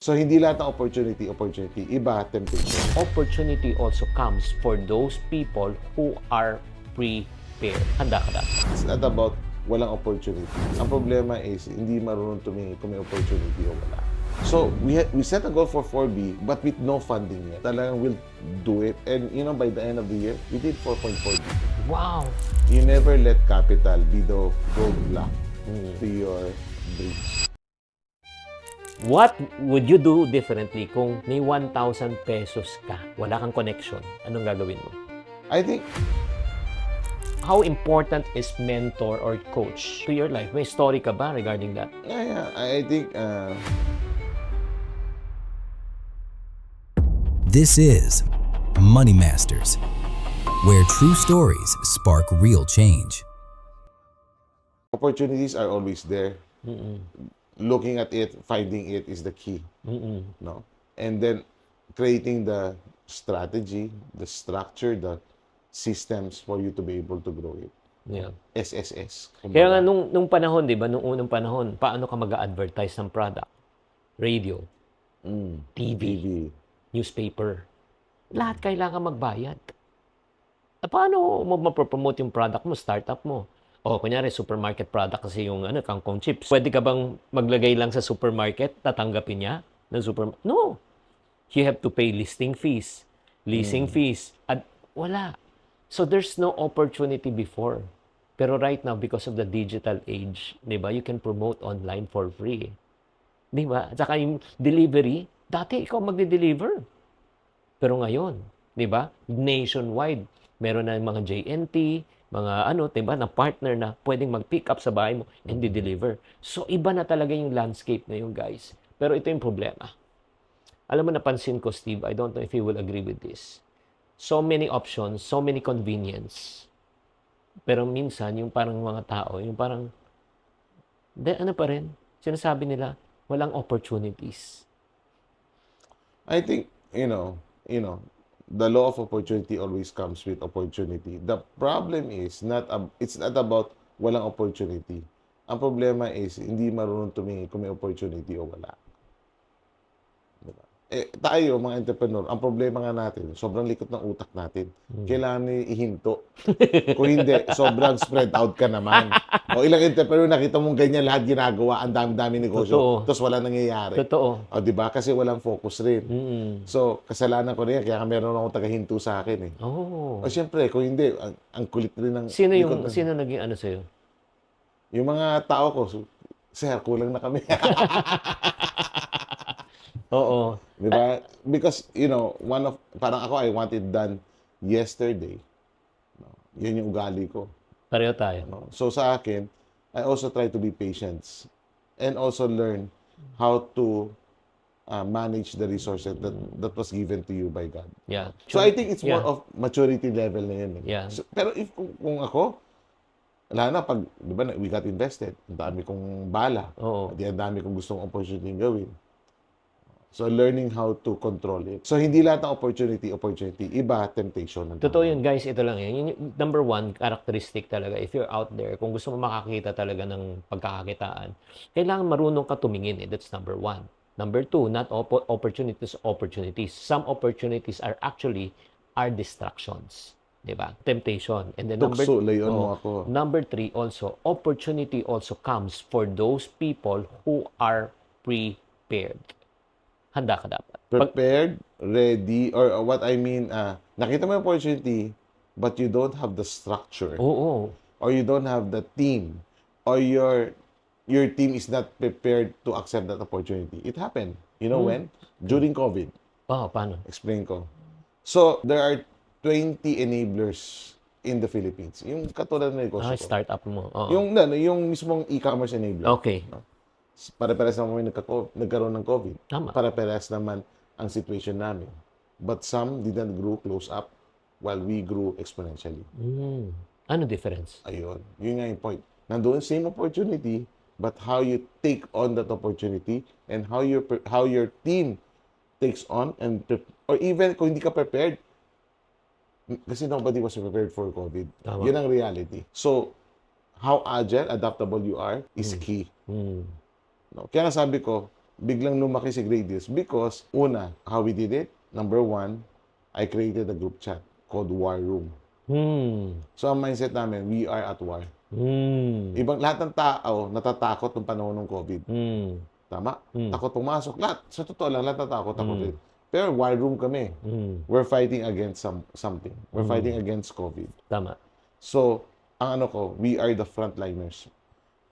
So, hindi lahat ng opportunity. Iba, temptation. Opportunity also comes for those people who are prepared. Handa ka dapat. It's not about walang opportunity. Ang problema is, hindi marunong tumingin kung may opportunity o wala. So, we set a goal for 4B, but with no funding yet. Talagang we'll do it. And, by the end of the year, we did 4.4B. Wow! You never let capital be the roadblock to your dreams. What would you do differently kung may 1,000 pesos ka, wala kang connection? Anong gagawin mo? I think, How important is mentor or coach to your life? May story ka ba regarding that? I think, This is Money Masters, where true stories spark real change. opportunities are always there. Looking at it, finding it is the key. No? And then creating the strategy, the structure, the systems for you to be able to grow it. Yeah. SSS. Kaya nga nung panahon, 'di ba, nung unang panahon, paano ka mag-a-advertise ng product? Radio, TV, newspaper. Lahat kailangan magbayad. Paano mo mapropromote yung product mo, startup mo? O, kunyari, supermarket product kasi yung kangkong chips. Pwede ka bang maglagay lang sa supermarket, tatanggapin niya ng supermarket? No. You have to pay listing fees, leasing fees, at wala. So, there's no opportunity before. Pero right now, because of the digital age, di ba, you can promote online for free. Di ba? At saka yung delivery, dati ikaw magde-deliver. Pero ngayon, di ba, nationwide, meron na yung mga JNT, mga diba, na partner na pwedeng mag-pick up sa bahay mo and de-deliver. So, iba na talaga yung landscape na yun, guys. Pero ito yung problema. Alam mo, napansin ko, Steve, I don't know if you will agree with this. So many options, so many convenience. Pero minsan, yung parang mga tao, yung parang, ano pa rin, sinasabi nila, walang opportunities. I think, the law of opportunity always comes with opportunity. The problem is, it's not about walang opportunity. Ang problema is, hindi marunong tumingin kung may opportunity o wala. Diba? Tayo, mga entrepreneur, ang problema nga natin, sobrang likot ng utak natin. Kailangan ihinto. Kung hindi, sobrang spread out ka naman. O ilang entrepreneur, nakita mong ganyan lahat ginagawa, ang dami-dami negosyo, Totoo. tapos wala nangyayari. Totoo. O diba? Kasi walang focus rin. So, kasalanan ko rin, kaya meron akong tagahinto sa akin eh. Oh. O siyempre, kung hindi, ang kulit rin ng... Sino naging sa'yo? Yung mga tao ko, sir, kulang na kami. Oo. Diba? Because, parang ako, I want it done yesterday. No? Yun yung ugali ko. Pareho tayo. No? So, sa akin, I also try to be patient and also learn how to manage the resources that was given to you by God. Yeah. So, I think it's more of maturity level na yun. Yeah. So, pero kung ako, wala na, di ba, we got invested. Ang dami kong bala. Oo. Ang dami kong gustong opportunity gawin. So, learning how to control it. So, hindi lahat ng opportunity. Iba, temptation. Totoo yun, guys. Ito lang yan. Yung number one, characteristic talaga. If you're out there, kung gusto mo makakita talaga ng pagkakakitaan, kailangan marunong ka tumingin. That's number one. Number two, not opportunities. Some opportunities are distractions. Diba? Temptation. And then Tukso, layon mo ako. Number three, also, opportunity also comes for those people who are prepared. Handa ka dapat. Prepared, ready, or what I mean, nakita mo yung opportunity, but you don't have the structure. Oo. Or you don't have the team. Or your team is not prepared to accept that opportunity. It happened. You know when? During COVID. Paano? Explain ko. So, there are 20 enablers in the Philippines. Yung katulad ng negosyo ko. Startup mo. Oo. Yung mismong e-commerce enabler. Okay. Para-parehas naman nagkaroon ng COVID. Tama. Para-parehas naman ang situation namin. But some didn't grow close up while we grew exponentially. Ano difference? Ayun. Yun nga yung point. Nandoon same opportunity, but how you take on that opportunity and how your team takes on or even kung hindi ka prepared, kasi nobody was prepared for COVID. Tama. Yun ang reality. So, how agile, adaptable you are is key. No? Kaya nga sabi ko, biglang lumaki si Great Deals? Because, una, how we did it, number one, I created a group chat called War Room. So, ang mindset namin, we are at war. Lahat ng tao natatakot ng panahon ng COVID. Tama? Takot pumasok. Lahat. Sa totoo lang, lahat natakot. Takot. Pero war room kami. We're fighting against something. We're fighting against COVID. Tama. So, ang we are the frontliners.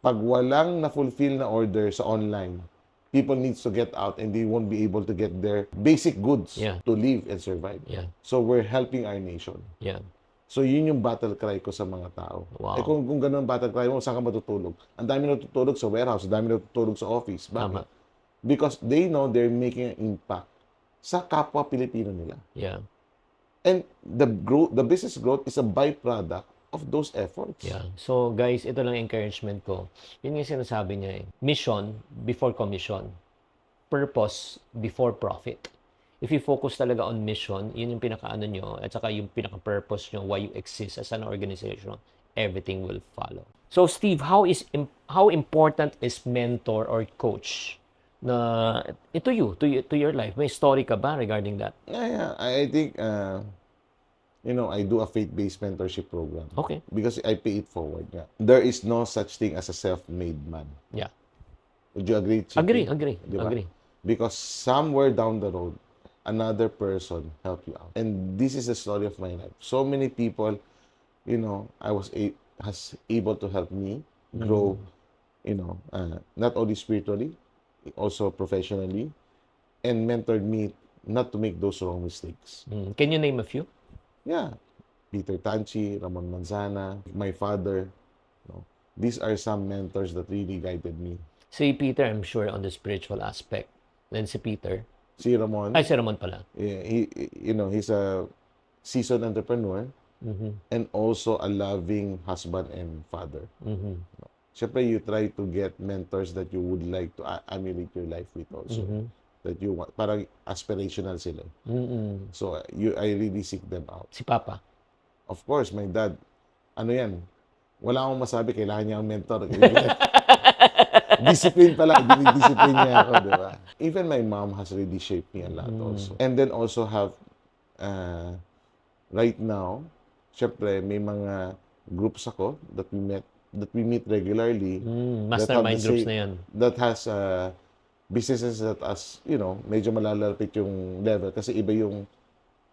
Pag walang na-fulfill na order sa online, people needs to get out and they won't be able to get their basic goods to live and survive. So, we're helping our nation. So, yun yung battle cry ko sa mga tao. Wow. Kung ganun ang battle cry mo, saan ka matutulog? Ang dami natutulog sa warehouse, ang dami natutulog sa office. Bakit? Because they know they're making an impact sa kapwa Pilipino nila. And the business growth is a byproduct of those efforts. So, guys, ito lang encouragement ko. Yun yung sinasabi niya Mission before commission. Purpose before profit. If you focus talaga on mission, yun yung pinaka-ano nyo, at saka yung pinaka-purpose nyo, why you exist as an organization, everything will follow. So, Steve, how important is mentor or coach na to your life? May story ka ba regarding that? Yeah. I think, I do a faith-based mentorship program. Okay. Because I pay it forward. There is no such thing as a self-made man. Would you agree, Chicky? Agree. Diba? Agree. Because somewhere down the road, another person help you out. And this is the story of my life. So many people, has able to help me grow, not only spiritually, also professionally, and mentored me not to make those wrong mistakes. Can you name a few? Yeah. Peter Tanchi, Ramon Manzana, my father. These are some mentors that really guided me. Si Peter, I'm sure, on the spiritual aspect. Then si Peter, si Ramon. Ay, si Ramon pala. He's a seasoned entrepreneur and also a loving husband and father. Siyempre, you try to get mentors that you would like to emulate your life with also. That you want, parang aspirational sila. So, I really seek them out. Si Papa? Of course, my dad. Ano yan? Wala akong masabi, kailangan niya ang mentor. Discipline pala, discipline niya ako, di ba? Even my mom has really shaped me a lot also. And then also have, right now, syempre, may mga groups ako that we meet regularly. Mastermind groups na yan. That has businesses that medyo malalapit yung level kasi iba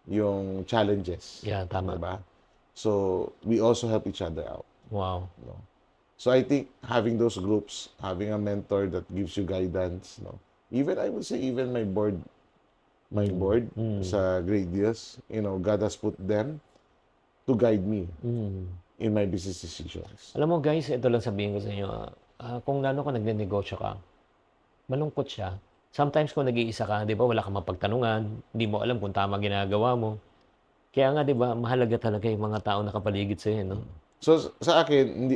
yung challenges. Tama. Diba? So, we also help each other out. Wow. So I think having those groups, having a mentor that gives you guidance, even I would say even my board sa Great Deals, God has put them to guide me in my business decisions. Alam mo guys, ito lang sabihin ko sa inyo, kung lalo ka nagne-negosyo ka, malungkot siya. Sometimes kung nag-iisa ka, di ba, wala kang mapagtanungan, hindi mo alam kung tama ginagawa mo. Kaya nga, di ba, mahalaga talaga yung mga tao nakapaligid sa'yo, no? So, sa akin,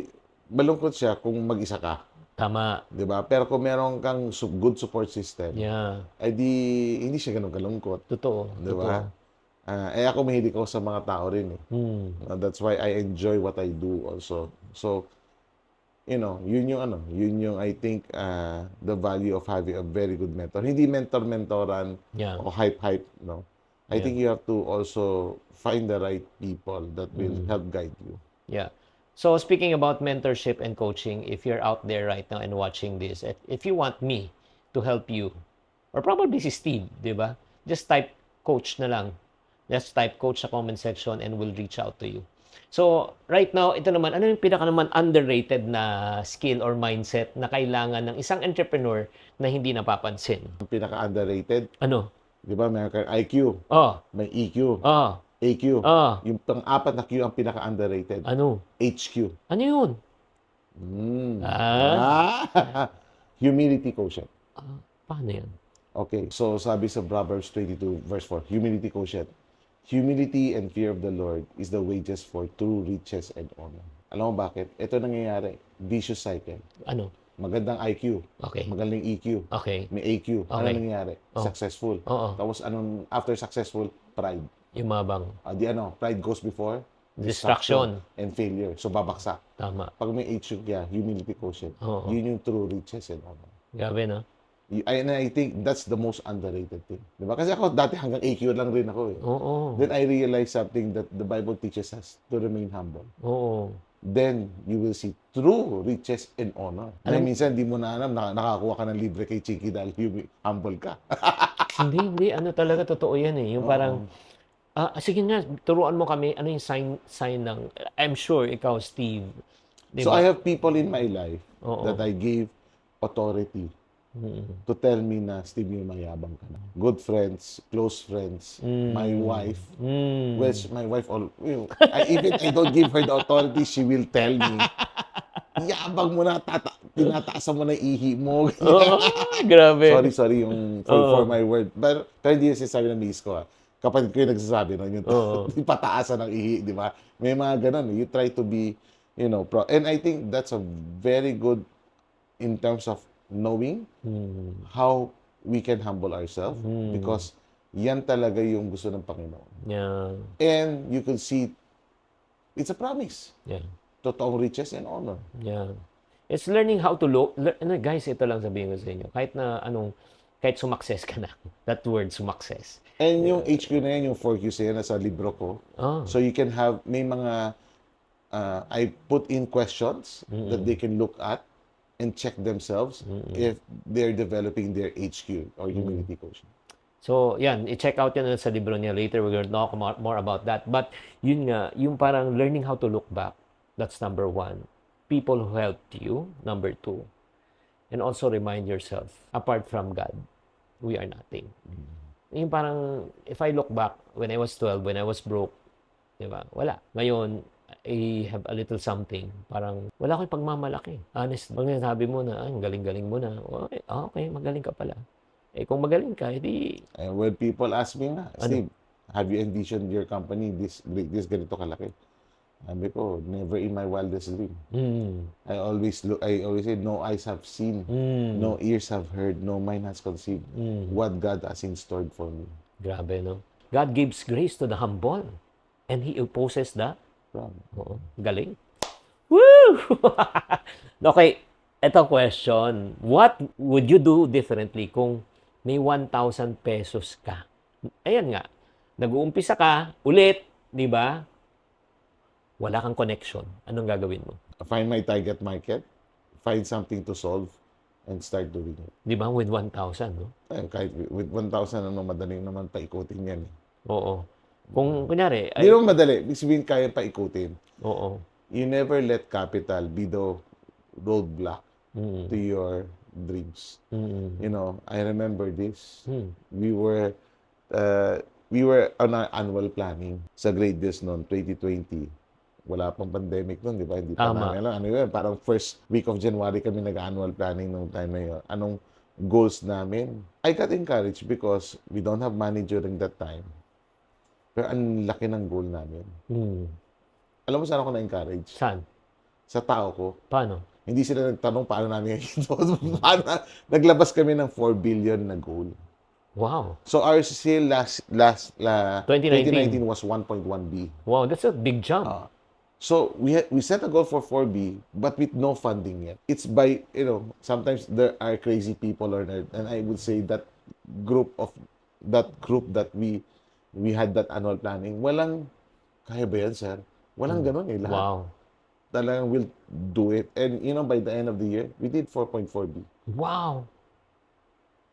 malungkot siya kung mag-isa ka. Tama. 'Di ba? Pero kung meron kang good support system, ay hindi siya ganun kalungkot. Totoo. 'Di ba? Ako mahilig ako sa mga tao rin eh. That's why I enjoy what I do also. So, yun yung I think the value of having a very good mentor. Hindi mentoran o hype, no. I think you have to also find the right people that will help guide you. So, speaking about mentorship and coaching, if you're out there right now and watching this, if you want me to help you, or probably si Steve, di ba? Just type coach na lang. Just type coach sa comment section and we'll reach out to you. So, right now, ito naman, ano yung pinaka naman underrated na skill or mindset na kailangan ng isang entrepreneur na hindi napapansin? Ang pinaka-underrated, Ano? di ba, meron kang IQ, may EQ, AQ. Yung pang-apat na Q ang pinaka-underrated. Ano? HQ. Ano yun? Humility quotient. Paano yan? Okay, so sabi sa Proverbs 22 verse 4, humility quotient. Humility and fear of the Lord is the wages for true riches and honor. Alam mo bakit? Ito nangyayari. Vicious cycle. Ano? Magandang IQ. Okay. Magandang EQ. Okay. May AQ. Ano nangyayari? Successful. Tapos after successful, pride. Yumabang. Pride goes before Distraction. and failure. So, babaksak. Tama. Pag may HQ, humility quotient. Yun yung true riches and honor. Grabe, no? And I think that's the most underrated thing. Diba? Kasi ako, dati hanggang AQ lang rin ako eh. Oo. Then I realized something that the Bible teaches us to remain humble. Oo. Then you will see true riches and honor. Na minsan, di mo na alam, nakakuha ka ng libre kay Chiki dahil humble ka. Hindi. Ano talaga, totoo yan eh. Yung parang, sige nga, turuan mo kami, ano yung sign ng, I'm sure, ikaw, Steve. So Diba? I have people in my life Oo. that I gave authority to tell me na, Steve, yung mayabang ka na. Good friends, close friends, my wife. Well, my wife, even I don't give her the authority, she will tell me, yabang mo na, tinataasan mo na ihi mo. Grabe. Sorry, yung for my word. Pero hindi yung sinasabi ng miss ko. Kapag ko yung nagsasabi, no, yung pataasan ng ihi, di ba? May mga ganun. You try to be, and I think that's a very good in terms of knowing how we can humble ourselves because yan talaga yung gusto ng Panginoon. Yeah. And you could see, it's a promise. Yeah. Totoong riches and honor. Yeah. It's learning how to look. Guys, ito lang sabihin ko sa inyo. Kahit sumakses ka na. That word, sumakses. And yung HQ na yan, yung 4Qs na yan, nasa libro ko. So you can have, may mga, I put in questions that they can look at and check themselves if they're developing their HQ or humility quotient. So, yan. I-check out yan sa libro niya. Later, we're going to talk more about that. But, yun nga, yung parang learning how to look back. That's number 1. People who helped you, number 2. And also remind yourself, apart from God, we are nothing. Yung parang, if I look back, when I was 12, when I was broke, di ba? Wala. Ngayon, I have a little something. Parang, wala akong pagmamalaki. Honest, pag nasabi mo na, ang galing-galing mo na, okay, magaling ka pala. Kung magaling ka, edi... And when people ask me na, Steve, have you envisioned your company this ganito kalaki? Sabi ko, never in my wildest dream. I always say, no eyes have seen, no ears have heard, no mind has conceived what God has in store for me. Grabe, no? God gives grace to the humble and He opposes the galing. Woo! Okay, ito question. What would you do differently kung may 1,000 pesos ka? Ayan nga. Nag-uumpisa ka, ulit, di ba? Wala kang connection. Anong gagawin mo? Find my target market, find something to solve, and start doing it. Di ba? With 1,000, no? Kahit with 1,000, madaling naman paikutin yan. Oo. Kung, kunyari, Hindi naman madali. Ibig sabihin, kaya paikutin. Oo. You never let capital be the roadblock to your dreams. I remember this. We were on our annual planning sa grade this noon, 2020. Wala pang pandemic noon, di ba? Hindi pa namin alam. Ano yun? Parang first week of January kami nag-annual planning nung time na yun. Anong goals namin? I got encouraged because we don't have money during that time. Pero ang laki ng goal namin. Alam mo saan ako na-encourage? Saan? Sa tao ko. Paano? Hindi sila nagtanong paano namin ito. Naglabas kami ng 4 billion na goal. Wow. So our sale last 2019 was 1.1 B. Wow, that's a big jump. So we set a goal for 4B, but with no funding yet. It's by, sometimes there are crazy people or and I would say that group that we had that annual planning, walang, kaya ba yan, sir? Walang ganun lahat. Wow. Talagang we'll do it. And, by the end of the year, we did 4.4B. Wow.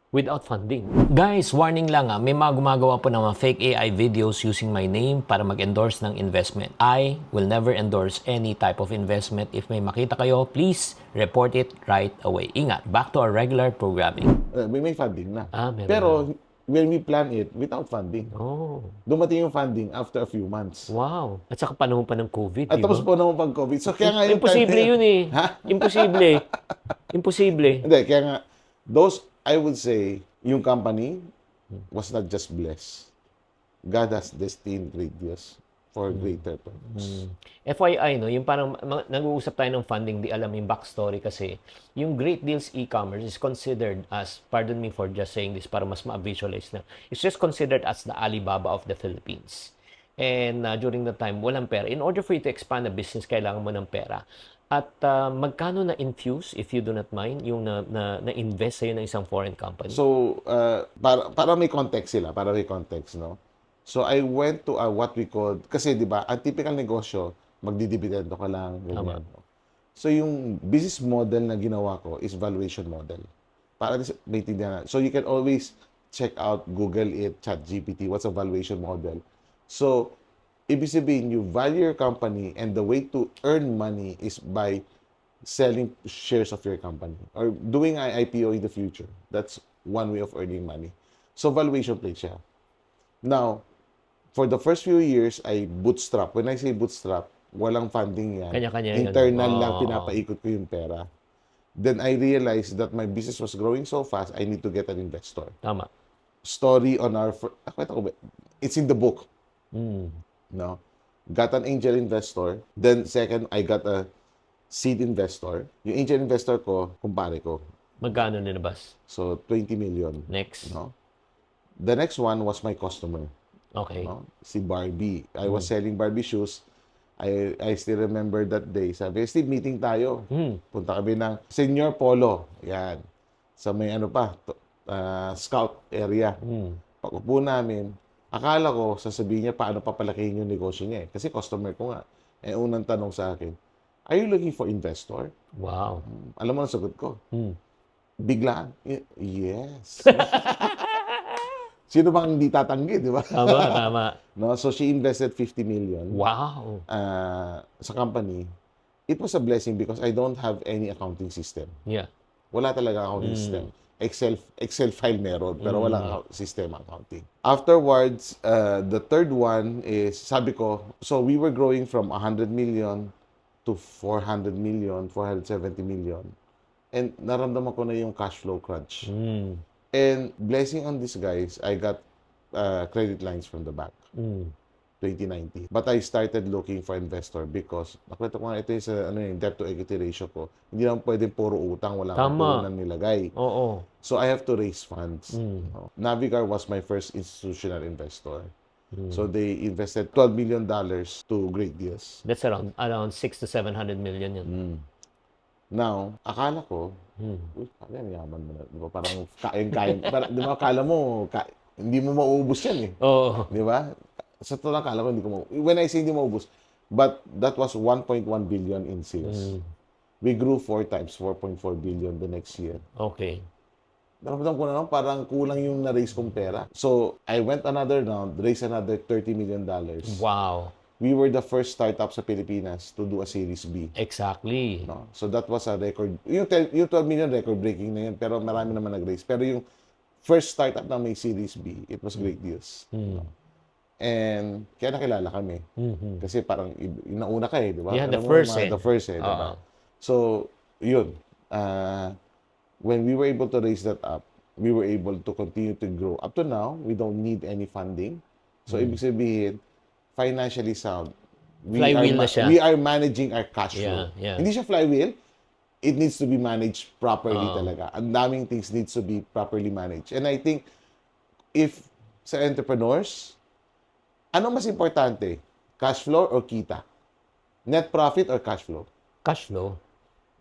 Without funding. Guys, warning lang may mga gumagawa po ng mga fake AI videos using my name para mag-endorse ng investment. I will never endorse any type of investment. If may makita kayo, please report it right away. Ingat, back to our regular programming. May funding na. Meron Pero, when we plan it, without funding. Dumating yung funding after a few months. Wow. At saka panahon pa ng COVID, At tapos po naman pag-COVID. So, kaya nga yung imposible yun eh. Ha? Imposible. Imposible. Hindi, kaya nga, I would say, yung company was not just blessed. God has destined great deals for greater purpose. FYI, yung parang nag-uusap tayo ng funding, di alam yung backstory kasi yung Great Deals e-commerce is considered as, pardon me for just saying this para mas ma-visualize na, it's just considered as the Alibaba of the Philippines. And during the time, walang pera. In order for you to expand a business, kailangan mo ng pera. At magkano na-infuse, if you do not mind, yung na-invest sa'yo ng isang foreign company? So, para may context sila, para may context, no? So, I went to what we call, kasi di ba, ang typical negosyo, magdidividendo ka lang, ganyan. So, yung business model na ginawa ko is valuation model. Para may tindihan. So, you can always check out, Google it, ChatGPT, what's a valuation model. So, ibig sabihin, you value your company and the way to earn money is by selling shares of your company or doing an IPO in the future. That's one way of earning money. So, valuation play siya. Now, for the first few years, I bootstrap. When I say bootstrap, walang funding yan. Kanya-kanya yun. Internal lang, pinapaikot ko yung pera. Then I realized that my business was growing so fast, I need to get an investor. Tama. Story on our... It's in the book. No? Got an angel investor. Then second, I got a seed investor. Yung angel investor ko, kumpare ko. Magkano nilabas? So, 20 million. Next. No? The next one was my customer. Okay. No? Si Barbie. I was selling Barbie shoes. I still remember that day. Sabi, Steve, meeting tayo. Punta kami ng Senior Polo. Yan. Sa may Scout area. Pag-upo namin, akala ko, sasabihin niya paano papalakihin yung negosyo niya. Kasi customer ko nga. Unang tanong sa akin, are you looking for investor? Wow. Alam mo ang sagot ko? Biglaan. Yes. Sino bang hindi tatanggi, di ba? Tama. No? So, she invested 50 million Wow. sa company. It was a blessing because I don't have any accounting system. Yeah. Wala talaga accounting system. Excel file meron, pero walang system accounting. Afterwards, the third one is, sabi ko, so we were growing from 100 million to 400 million, 470 million. And naramdaman ko na yung cash flow crunch. And blessing on this, guys, I got credit lines from the bank. 2019. But I started looking for investor because nakwento ko nga ito yung sa debt to equity ratio ko. Hindi naman pwedeng puro utang, wala kang puro nang nilagay. Oo. So I have to raise funds. Navigar was my first institutional investor. So they invested $12 million to Great Deals. That's around 600 to 700 million yun. Now, akala ko, uy, kaya yaman mo na. Di ba? Parang kayang-kayang. Di ba, akala mo, hindi mo mauubos yan eh. Oo. Di ba? Sa totoo lang, akala ko hindi ko mauubos. When I say hindi mauubos, but that was 1.1 billion in sales. We grew 4 times, 4.4 billion the next year. Okay. Naramdaman ko na lang, parang kulang yung na-raise kong pera. So, I went another round, raised another $30 million. Wow. We were the first startup sa Pilipinas to do a Series B. Exactly. No? So, that was a record. Yung 12 million record-breaking na yun, pero marami naman nag-raise. Pero yung first startup na may Series B, it was Great Deals. No? And kaya nakilala kami. Kasi parang nauna ka eh, di ba? Yeah, the Alam first mo, eh. The first eh, di ba? So, yun. When we were able to raise that up, we were able to continue to grow. Up to now, we don't need any funding. So, ibig sabihin, financially sound. Flywheel na siya. We are managing our cash flow. Yeah. Hindi siya flywheel. It needs to be managed properly talaga. Ang daming things needs to be properly managed. And I think, if sa entrepreneurs, ano mas importante? Cash flow or kita? Net profit or cash flow? Cash flow.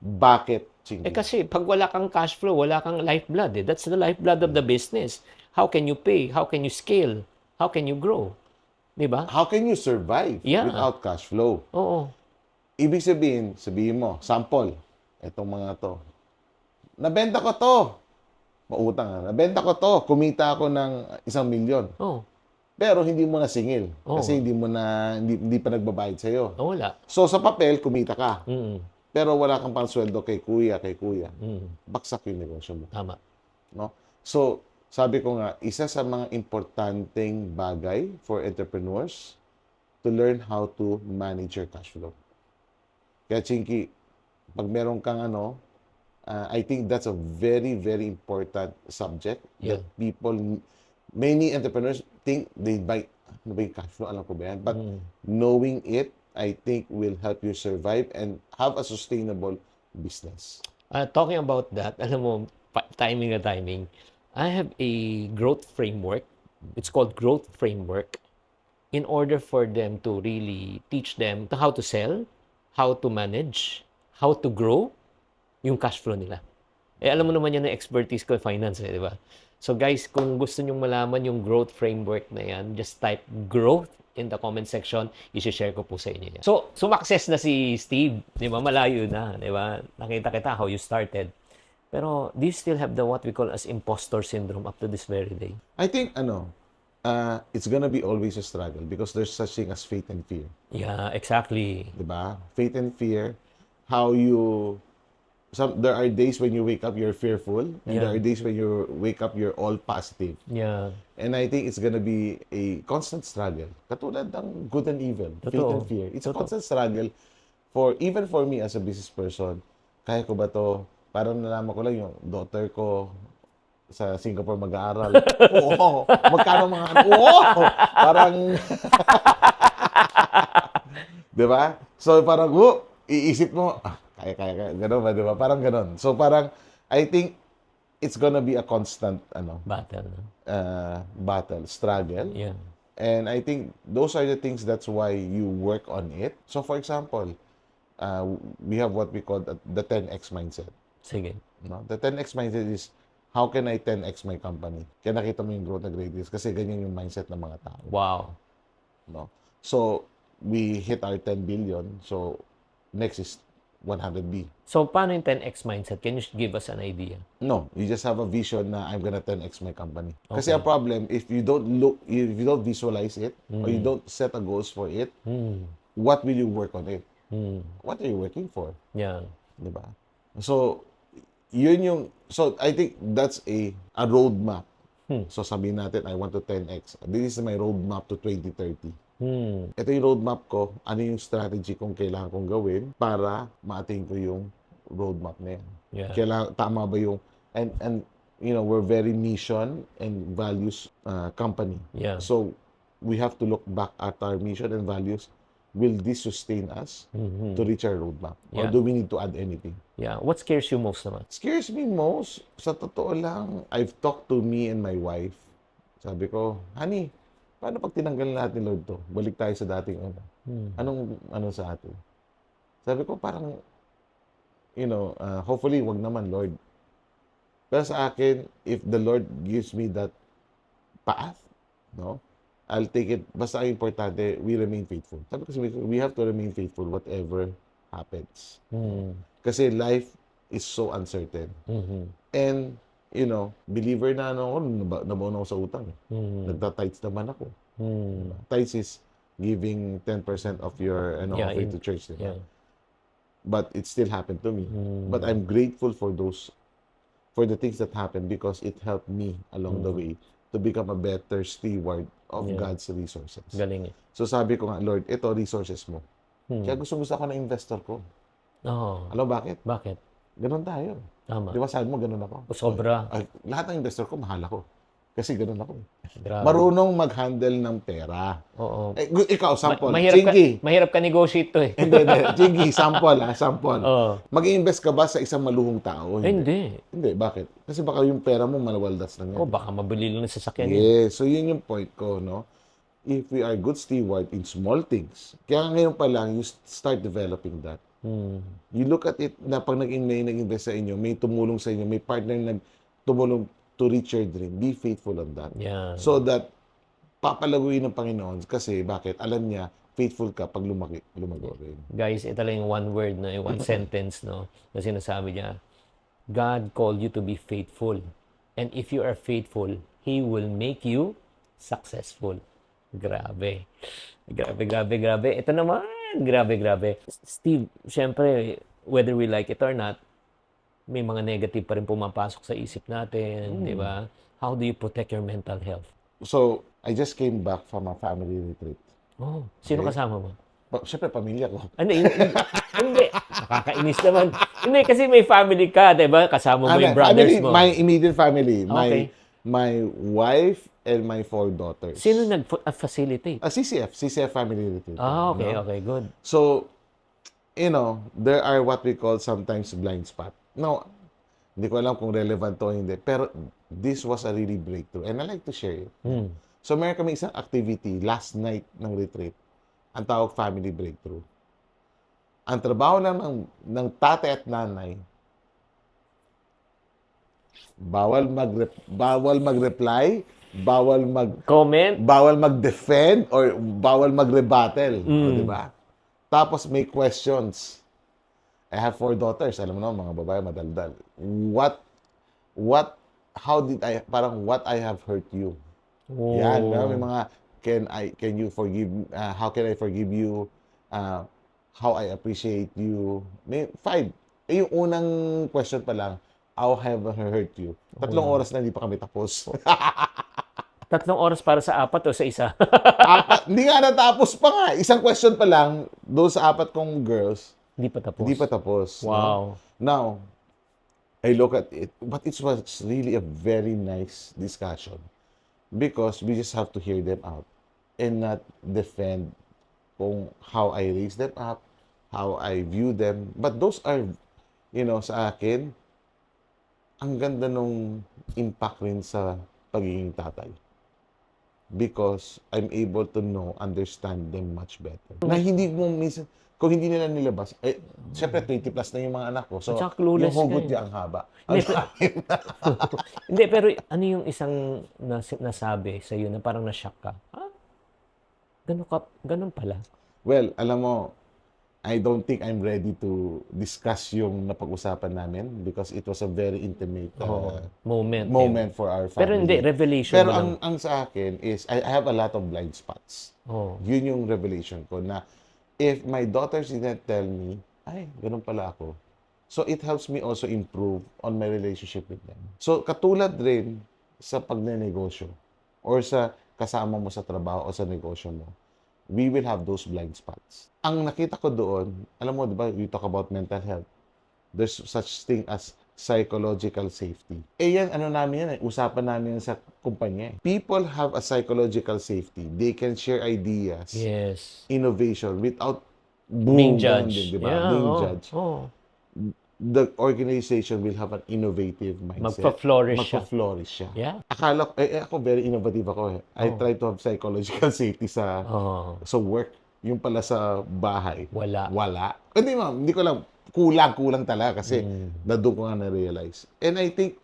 Bakit, Chingy? Kasi pag wala kang cash flow, wala kang lifeblood. That's the lifeblood of the business. How can you pay? How can you scale? How can you grow? Diba? How can you survive without cash flow? Oo. Ibig sabihin mo, sample, etong mga to. Nabenta ko to. Mautang na. Nabenta ko to. Kumita ako ng 1 milyon. Oh. Pero hindi mo na singil. Kasi hindi pa nagbabayad sa'yo. Wala. So, sa papel, kumita ka. Pero wala kang pansweldo kay kuya. Baksak yung negosyo mo. Tama. No? So, sabi ko nga, isa sa mga importanteng bagay for entrepreneurs to learn how to manage your cash flow. Kaya, Chinky, pag meron kang I think that's a very, very important subject that many entrepreneurs think they buy, ano ba yung cash flow? Alam ko ba yan? But knowing it, I think will help you survive and have a sustainable business. Talking about that, alam mo, timing. I have a growth framework. It's called Growth Framework in order for them to really teach them to how to sell, how to manage, how to grow yung cash flow nila. Alam mo naman yan na expertise ko, finance, di ba? So guys, kung gusto nyong malaman yung growth framework na yan, just type growth in the comment section. I-share ko po sa inyo yan. So, sumakses na si Steve, di ba? Malayo na, di ba? Nakita kita how you started. Pero, do you still have the what we call as imposter syndrome up to this very day? I think, it's gonna be always a struggle because there's such thing as faith and fear. Yeah, exactly. Diba? Faith and fear, there are days when you wake up, you're fearful, and there are days when you wake up, you're all positive. Yeah. And I think it's gonna be a constant struggle. Katulad ng good and evil, faith and fear. It's a constant struggle even for me as a business person. Kaya ko ba to? Parang nalaman ko lang yung daughter ko sa Singapore mag-aaral. Oo. Magkano mga oo. Parang diba? So parang iisip mo, kaya, gano'n ba, diba? Parang gano'n. So parang, I think, it's gonna be a constant, Battle. battle, struggle. Yeah. And I think those are the things that's why you work on it. So for example, we have what we call the 10X mindset. Sige. No? The 10X mindset is, how can I 10X my company? Kaya nakita mo yung growth na greatness kasi ganyan yung mindset ng mga tao. Wow. No? So, we hit our 10 billion. So, next is 100B. So, paano yung 10X mindset? Can you give us an idea? No, you just have a vision na I'm gonna 10X my company. Kasi ang problem, if you don't visualize it, or you don't set a goals for it, what will you work on it? What are you working for? Yeah. Diba? So, so I think that's a roadmap. So sabihin natin, I want to 10X. This is my roadmap to 2030. Ito yung roadmap ko, ano yung strategy kung kailangan kong gawin para ma-attain ko yung roadmap na yan. Yeah. Tama ba yung, and we're very mission and values company. Yeah. So, we have to look back at our mission and values. Will this sustain us to reach our roadmap? Or Yeah. do we need to add anything? Yeah. What scares you most naman? Scares me most, sa totoo lang, I've talked to me and my wife. Sabi ko, honey, paano pag tinanggal natin Lord to? Balik tayo sa dating Anong sa atin? Sabi ko parang, hopefully wag naman Lord. Pero sa akin, if the Lord gives me that path, no? I'll take it. Basta ang importante, we remain faithful. Sabi ko, we have to remain faithful whatever happens. Kasi life is so uncertain. And, believer na ako, nabaon ako sa utang. Nagta-tithes naman ako. Tithes is giving 10% of your offering to church. Diba? Yeah. But it still happened to me. But I'm grateful for the things that happened because it helped me along the way to become a better steward of God's resources. Galing eh. So sabi ko nga, Lord, ito resources mo. Kaya gusto ako na investor ko. Oh. Alam bakit? Bakit? Ganon tayo. Tama. Di ba sabi mo, ganon ako? Sobra. Lahat ng investor ko, mahal ako. Kasi ganon ako. Grabe. Marunong mag-handle ng pera. Oo. Ikaw, sample. Mahirap ka negotiate to eh. Hindi. Chingy, sample. Oo. Mag-i-invest ka ba sa isang maluhong tao? Hindi. Hindi, bakit? Kasi baka yung pera mo malawaldas lang yan. Baka mabili lang ng sasakyan yun. Yes, so yun yung point ko, no? If we are good steward in small things, kaya ngayon pa lang, you start developing that. You look at it na pag nag-invest sa inyo, may tumulong sa inyo, may partner na tumulong to reach your dream, be faithful on that. Yeah. So that, papalaguin ng Panginoon kasi bakit? Alam niya, faithful ka pag lumago rin. Guys, ito lang yung one word, no? Yung one sentence, no? Na sinasabi niya, God called you to be faithful. And if you are faithful, He will make you successful. Grabe. Grabe. Ito naman, grabe. Steve, syempre, whether we like it or not, may mga negative pa rin pumapasok sa isip natin, di ba? How do you protect your mental health? So, I just came back from a family retreat. Oh, sino kasama mo? Siyempre, pamilya ko. Ano, hindi. Nakakainis naman. Hindi, kasi may family ka, di ba? Kasama mo yung brothers mo. My immediate family. Okay. My wife and my 4 daughters. Sino nag-facilitate? CCF family retreat. Okay, good. So, there are what we call sometimes blind spot. No, hindi ko alam kung relevant to o hindi. Pero this was a really breakthrough. And I like to share it. So, meron kami isang activity last night ng retreat. Ang tawag Family Breakthrough. Ang trabaho lang ng tatay at nanay, bawal mag-reply, Comment? bawal mag-defend, or bawal mag-rebuttal. O, di ba? Tapos may questions. I have 4 daughters. Alam mo na, mga babae, madaldal. What I have hurt you? Oh. Yan, no? May mga, can you forgive, how can I forgive you? How I appreciate you? May 5. Yung unang question pa lang, how have I hurt you? 3 oras na, hindi pa kami tapos. 3 oras para sa 4 o sa isa? Hindi nga natapos pa nga. Isang question pa lang, doon sa 4 kong girls, Hindi pa tapos. hindi pa tapos. Wow. No? Now, I look at it, but it was really a very nice discussion because we just have to hear them out and not defend kung how I raise them up, how I view them. But those are, sa akin, ang ganda nung impact rin sa pagiging tatay. Because I'm able to understand them much better. Na hindi mo minsan, kung hindi nila nilabas, syempre 20 plus na yung mga anak ko. So, At saka clueless yung hugot ka eh. niya ang haba. Hindi, pero ano yung isang nasabi sa iyo na parang na-shock ka? Ganun pala. Well, alam mo, I don't think I'm ready to discuss yung napag-usapan namin because it was a very intimate moment for our family. Pero hindi, revelation Pero mo lang. ang sa akin is, I have a lot of blind spots. Oh. Yun yung revelation ko na if my daughters didn't tell me, ay, ganun pala ako. So, it helps me also improve on my relationship with them. So, katulad rin sa pagnenegosyo or sa kasama mo sa trabaho o sa negosyo mo, we will have those blind spots. Ang nakita ko doon, alam mo, di ba, you talk about mental health. There's such thing as psychological safety. Yan, namin yan, usapan namin yan sa kumpanya. People have a psychological safety. They can share ideas, Yes. innovation, without Being judged. Di ba? Yeah, Being oh. judged. Oh. The organization will have an innovative mindset. Magpa-flourish siya. siya. Yeah. Akala ko, ako very innovative ako. I try to have psychological safety sa work. Yung pala sa bahay. Wala. Hindi ko lang, kulang talaga kasi doon ko nga na-realize. And I think,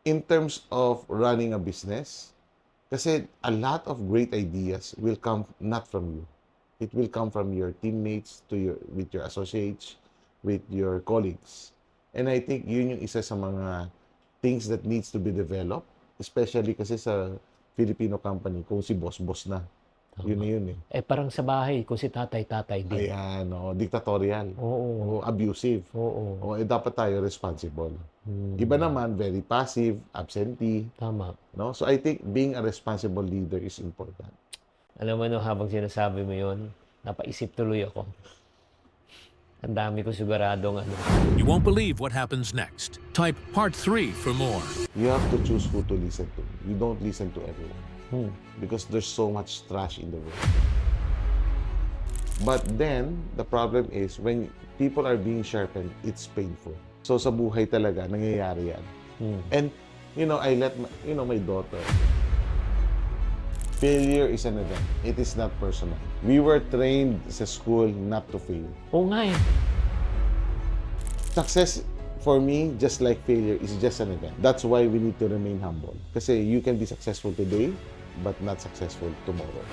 in terms of running a business, kasi a lot of great ideas will come not from you. It will come from your teammates, with your associates, with your colleagues. And I think yun yung isa sa mga things that needs to be developed, especially kasi sa Filipino company, kung si boss na. Yun na yun eh. Parang sa bahay, kung si tatay din. Ayan, dictatorial. Oo. Abusive. Oo. Dapat tayo responsible. Iba naman, very passive, absentee. Tama. No? So I think being a responsible leader is important. Alam mo, habang sinasabi mo yun, napaisip tuloy ako. Ang dami ko siguradong You won't believe what happens next. Type part 3 for more. You have to choose who to listen to. You don't listen to everyone. Because there's so much trash in the world. But then, the problem is, when people are being sharpened, it's painful. So sa buhay talaga, nangyayari yan. And, I let my daughter, failure is an event. It is not personal. We were trained sa school not to fail. Oo nga eh. Success, for me, just like failure, is just an event. That's why we need to remain humble. Kasi you can be successful today, but not successful tomorrow.